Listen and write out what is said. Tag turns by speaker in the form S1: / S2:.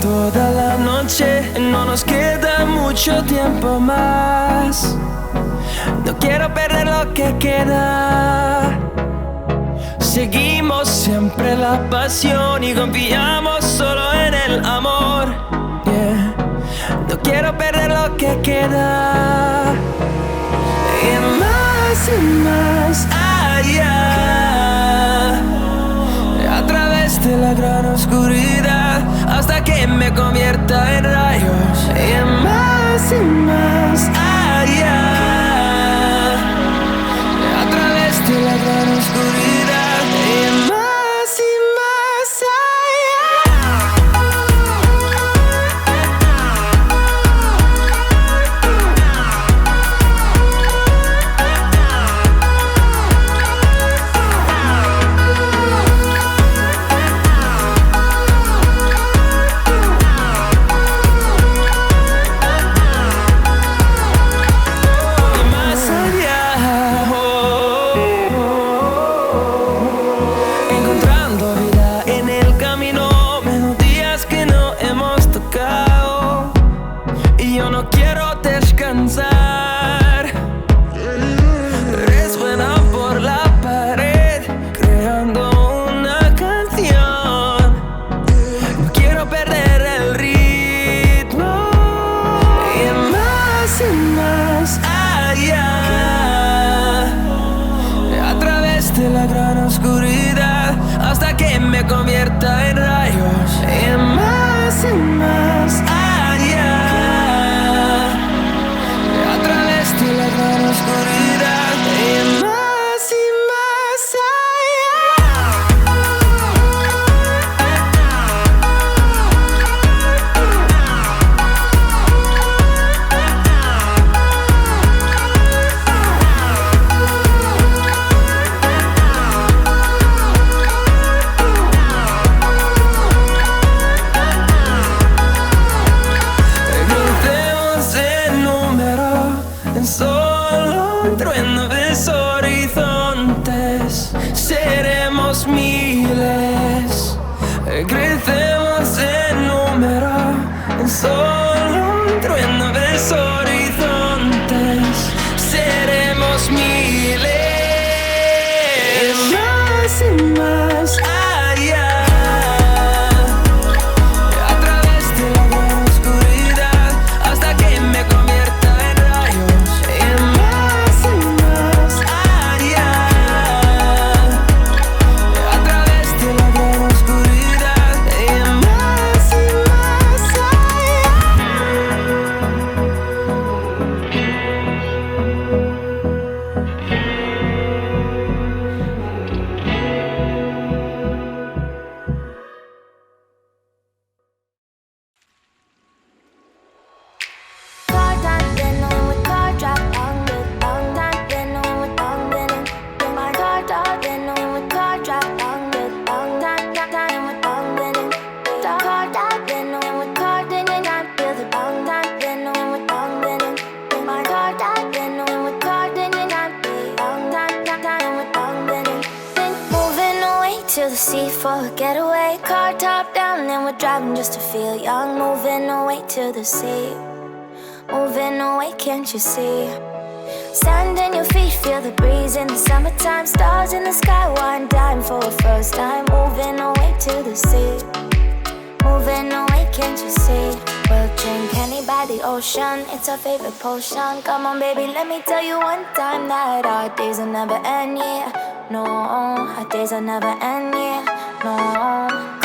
S1: toda la noche, no nos queda mucho tiempo más. No quiero perder lo que queda. Seguimos siempre la pasión y confiamos solo en el amor. Yeah. No quiero perder lo que queda. Y más allá, a través de la gran oscuridad, hasta que me convierta en rayos. Y más allá, a través de la gran oscuridad. Y más me convierta en rayos. Y más allá, a través de la gran oscuridad. Y más allá. Solo un trueno de horizontes, seremos miles, crecemos en número. En solo un trueno de horizontes, seremos miles. Y más allá, a través de la gran oscuridad, hasta que me convierta en rayos.
S2: To the sea for a getaway, car top down and we're driving just to feel young. Moving away to the sea, moving away, can't you see? Sand in your feet, feel the breeze in the summertime. Stars in the sky, one dime for a first time. Moving away to the sea, moving away, can't you see? We'll drink honey by the ocean, it's our favorite potion. Come on baby, let me tell you one time that our days will never end, yeah. No, our days will never end, yeah. No.